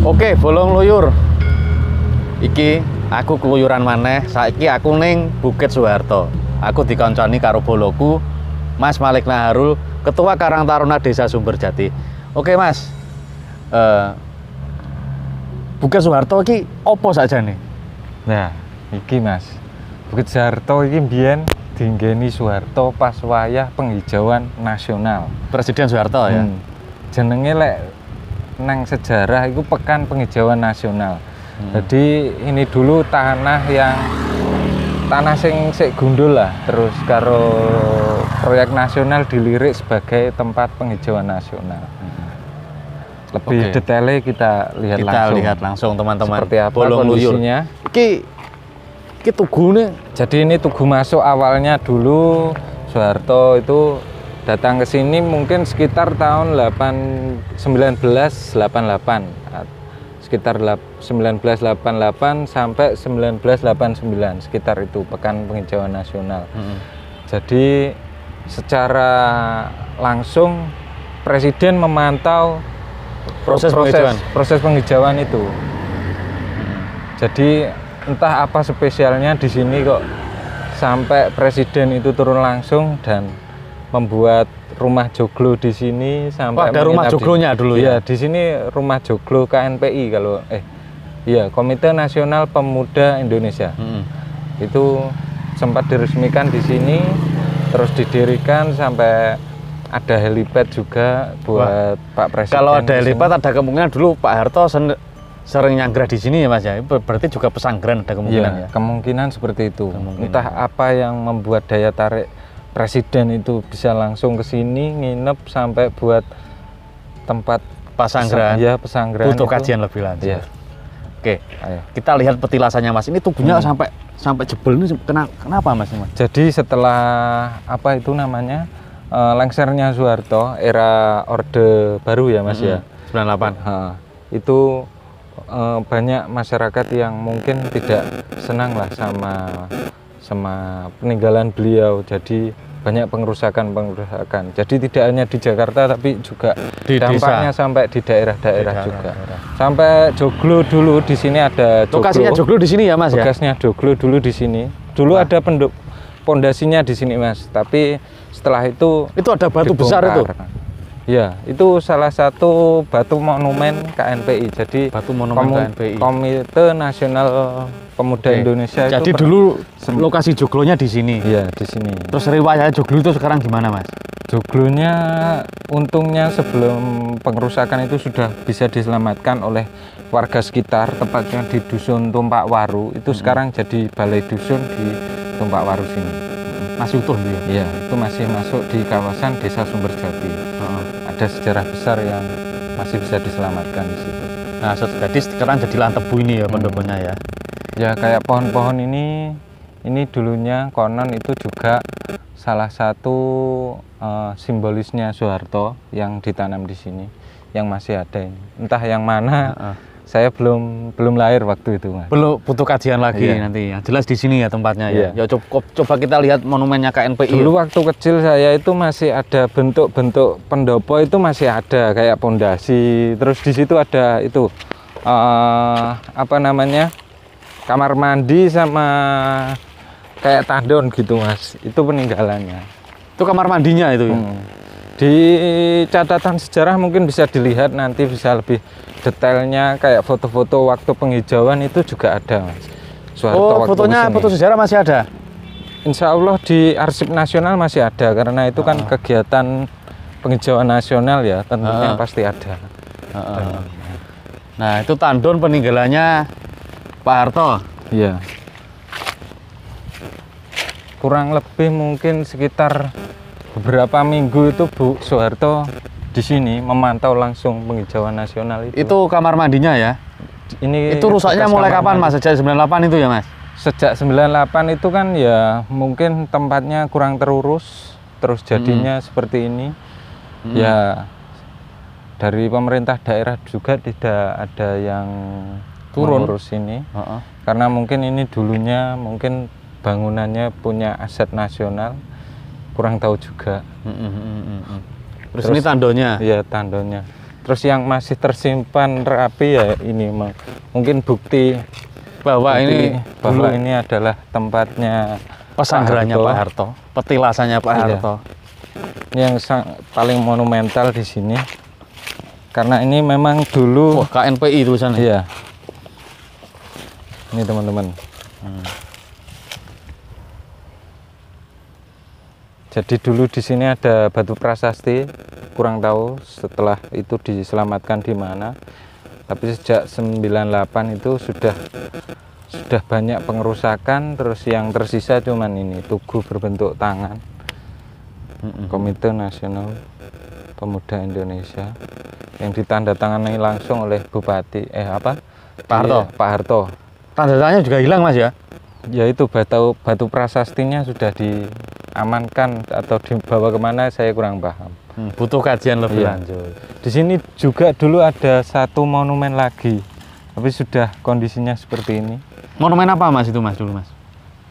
Oke, bolong luyur. Iki aku keluyuran maneh. Saiki aku ning Bukit Soeharto. Aku dikonconi karo boloku Mas Malik Naharul, Ketua Karang Taruna Desa Sumberjati. Oke, Mas. Bukit Soeharto iki opo sakjane? Nah, iki Mas. Bukit Soeharto iki mbiyen dinggeni Soeharto pas wayah penghijauan nasional. Presiden Soeharto ya. Jenenge lek nang sejarah itu Pekan Penghijauan Nasional. Jadi ini dulu tanah sing sik gundul lah, terus karo proyek nasional dilirik sebagai tempat penghijauan nasional. Lebih detailnya kita lihat langsung teman-teman. Seperti apa bolong kondisinya. Iki tugune. Jadi ini tugu masuk awalnya dulu Soeharto itu datang ke sini mungkin sekitar tahun 1988. Sekitar 1988 sampai 1989, sekitar itu Pekan Penghijauan Nasional. Jadi secara langsung Presiden memantau proses penghijauan itu. Jadi entah apa spesialnya di sini kok sampai Presiden itu turun langsung dan membuat rumah joglo di sini sampai ada rumah joglonya dulu ya. Di sini rumah joglo KNPI Komite Nasional Pemuda Indonesia. Itu sempat diresmikan di sini, terus didirikan sampai ada helipad juga buat Pak Presiden. Kalau ada helipad ada kemungkinan dulu Pak Harto sering nyanggrah di sini ya Mas ya. Berarti juga pesanggeran ada kemungkinan ya. Kemungkinan seperti itu. Entah apa yang membuat daya tarik Presiden itu bisa langsung ke sini nginep sampai buat tempat pesanggeran. Pesanggeran. Butuh kajian lebih lanjut. Ya. Oke. Kita lihat petilasannya Mas. Ini tubuhnya sampai jebol ini kenapa Mas? Jadi setelah lengsernya Soeharto era Orde Baru ya Mas ya. 98. Itu banyak masyarakat yang mungkin tidak senang lah sama peninggalan beliau, jadi banyak pengerusakan. Jadi tidak hanya di Jakarta tapi juga di dampaknya desa. sampai di daerah-daerah juga. Sampai joglo dulu di sini ada joglo. Lokasinya joglo di sini ya Mas ya. Bekasnya joglo dulu di sini. Dulu ada pondasinya di sini Mas, tapi setelah itu ada batu dibongkar. Besar itu. Ya, itu salah satu batu monumen KNPI. Jadi batu monumen KNPI. Komite Nasional Pemuda Indonesia. Jadi itu dulu lokasi joglonya di sini. Iya, di sini. Terus riwayat joglo itu sekarang gimana Mas? Joglonya untungnya sebelum pengerusakan itu sudah bisa diselamatkan oleh warga sekitar, tepatnya di Dusun Tumpak Waru. Itu sekarang jadi balai dusun di Tumpak Waru sini. Masih utuh dia? Iya, itu masih masuk di kawasan Desa Sumberjati. Ada sejarah besar yang masih bisa diselamatkan di situ. Nah, jadi sekarang jadi lahan tebu ini ya pendoponya ya? Ya, kayak pohon-pohon ini dulunya konon itu juga salah satu simbolisnya Soeharto yang ditanam di sini, yang masih ada ini. Entah yang mana. Saya belum lahir waktu itu Mas. Belum, butuh kajian lagi nanti. Yang jelas di sini ya tempatnya ya. Ya coba kita lihat monumennya KNPI. Dulu waktu kecil saya itu masih ada bentuk-bentuk pendopo itu masih ada kayak pondasi. Terus di situ ada itu kamar mandi sama kayak tandon gitu Mas. Itu peninggalannya. Itu kamar mandinya itu ya. Di catatan sejarah mungkin bisa dilihat nanti bisa lebih detailnya kayak foto-foto waktu penghijauan itu juga ada Mas. Soeharto foto sejarah masih ada? Insya Allah di Arsip Nasional masih ada karena itu kan kegiatan penghijauan nasional ya, tentunya pasti ada. Nah itu tandon peninggalannya Pak Harto? Iya. Kurang lebih mungkin sekitar beberapa minggu itu Bu Soeharto di sini memantau langsung penghijauan nasional itu. Itu kamar mandinya ya? Itu rusaknya mulai kapan Mas? Sejak 98 itu ya Mas? Sejak 98 itu kan ya mungkin tempatnya kurang terurus, terus jadinya seperti ini. Ya dari pemerintah daerah juga tidak ada yang mengurus ini. Karena mungkin ini dulunya mungkin bangunannya punya aset nasional, kurang tahu juga. Terus ini tandonya? Iya, tandonya. Terus yang masih tersimpan rapi ya ini mungkin bukti bahwa ini adalah tempatnya pesanggerannya Pak Harto, petilasannya Pak Harto. Ini yang paling monumental di sini. Karena ini memang dulu KNPI tulisannya. Iya. Ini teman-teman. Jadi dulu di sini ada batu prasasti, kurang tahu setelah itu diselamatkan di mana. Tapi sejak 98 itu sudah banyak pengerusakan, terus yang tersisa cuman ini tugu berbentuk tangan. Komite Nasional Pemuda Indonesia yang ditandatangani langsung oleh Bupati Pak Harto. Iya, Pak Harto. Tanda tangannya juga hilang Mas ya? Ya itu batu prasastinya sudah diamankan atau dibawa kemana saya kurang paham. Butuh kajian lebih lanjut. Di sini juga dulu ada satu monumen lagi, tapi sudah kondisinya seperti ini. Monumen apa Mas itu Mas dulu Mas?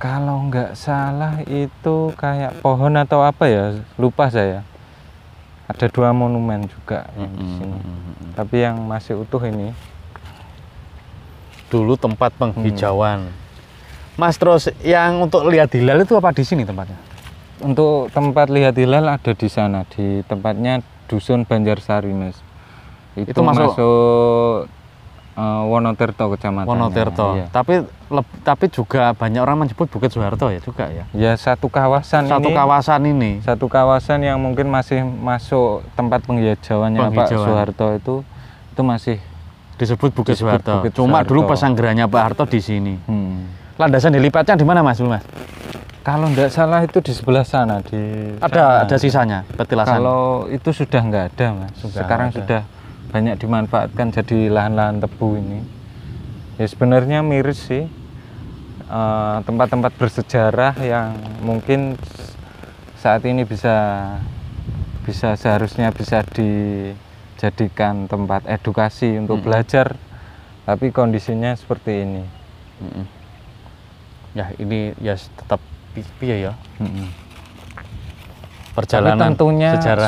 Kalau nggak salah itu kayak pohon atau apa ya, lupa saya. Ada 2 monumen juga di sini. Tapi yang masih utuh ini. Dulu tempat penghijauan. Mas, terus yang untuk lihat hilal itu apa di sini tempatnya? Untuk tempat lihat hilal ada di sana, di tempatnya Dusun Banjarsari, Mas. Itu masuk Wonotirto kecamatan. Wonotirto. Iya. Tapi juga banyak orang menyebut Bukit Soeharto ya juga ya. Ya satu kawasan ini. Satu kawasan yang mungkin masih masuk tempat penghijauannya Pak Soeharto itu masih disebut Bukit Soeharto. Cuma dulu pesanggerannya Pak Harto di sini. Landasan dilipatnya di mana Mas? Kalau nggak salah itu di sebelah sana ada sisanya petilasan. Kalau itu sudah nggak ada Mas. Sekarang sudah banyak dimanfaatkan jadi lahan-lahan tebu ini. Ya sebenarnya miris sih, tempat-tempat bersejarah yang mungkin saat ini seharusnya bisa dijadikan tempat edukasi untuk belajar, tapi kondisinya seperti ini. Ya ini ya tetap piye ya. Perjalanan tapi tentunya sejarah.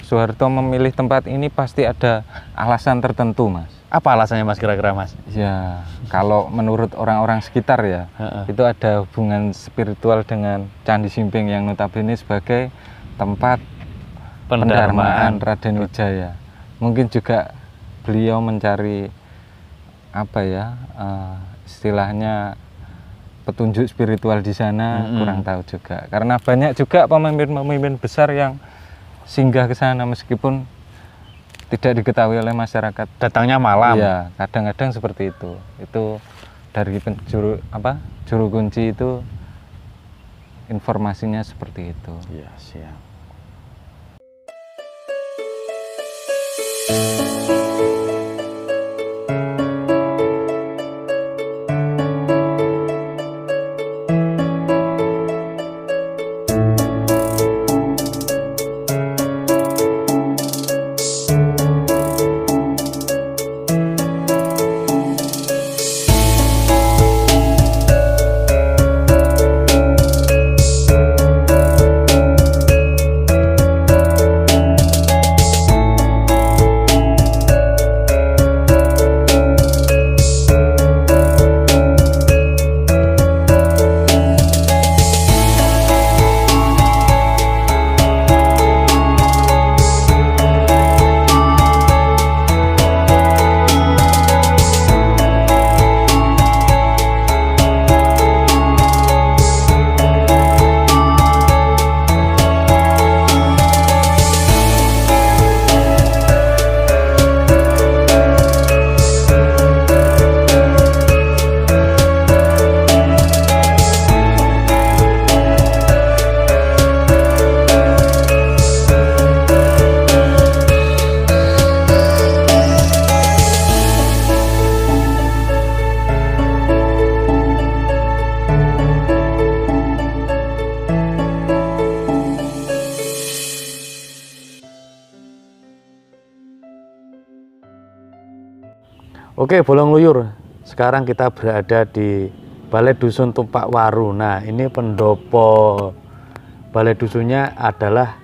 Soeharto memilih tempat ini pasti ada alasan tertentu Mas. Apa alasannya Mas kira-kira Mas? Ya kalau menurut orang-orang sekitar ya itu ada hubungan spiritual dengan Candi Simping yang notabene sebagai tempat pendarmaan Raden Wijaya. Mungkin juga beliau mencari istilahnya petunjuk spiritual di sana, kurang tahu juga. Karena banyak juga pemimpin-pemimpin besar yang singgah ke sana meskipun tidak diketahui oleh masyarakat. Datangnya malam. Iya, kadang-kadang seperti itu. Itu dari juru kunci itu informasinya seperti itu. Iya, siap. Oke, Bolong Luyur. Sekarang kita berada di Balai Dusun Tumpak Waru. Nah, ini pendopo balai dusunnya adalah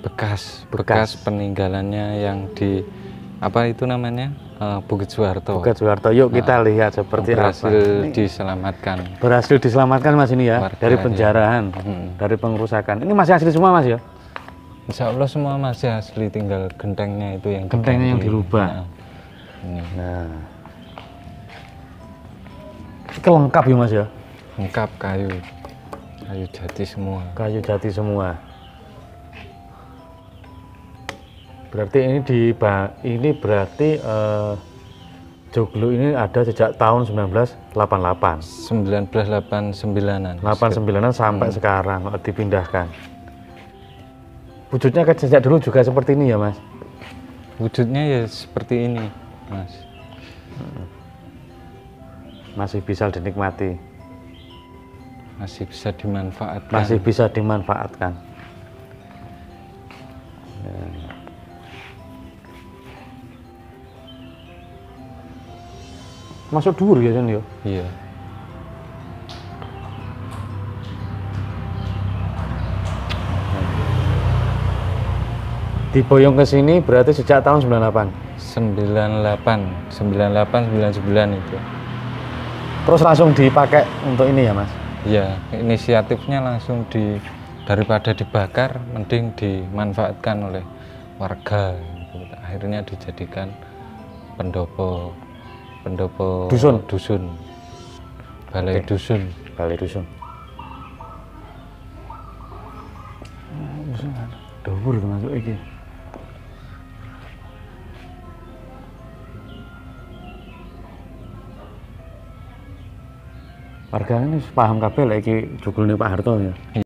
bekas peninggalannya yang apa itu namanya, Bukit Soeharto. Bukit Soeharto. Yuk kita lihat seperti berhasil apa. diselamatkan. Berhasil diselamatkan Mas ini ya, Warga, dari ya. penjarahan, dari pengrusakan. Ini masih asli semua Mas ya? Insya Allah semua masih asli, tinggal gentengnya itu yang Gentengnya yang diganti. dirubah. Nah, ini Nah, ini lengkap ya Mas ya? lengkap kayu jati semua. Kayu jati semua. Berarti ini berarti joglo ini ada sejak tahun 1988. 1989-an. 89-an sampai sekarang dipindahkan. Wujudnya kan sejak dulu juga seperti ini ya Mas? Wujudnya ya seperti ini, Mas. Masih bisa dinikmati, Masih bisa dimanfaatkan. masih bisa dimanfaatkan. Ya. Masuk dhuwur ya Jan ya? Iya. Diboyong ke sini berarti sejak tahun 98. 99 itu. Terus langsung dipakai untuk ini ya Mas? Ya, inisiatifnya langsung daripada dibakar, mending dimanfaatkan oleh warga. Akhirnya dijadikan pendopo dusun, balai Oke. dusun. Balai dusun. Dhuwur termasuk iki. Warga ini paham kabeh lek iki jogolne Pak Harto ya.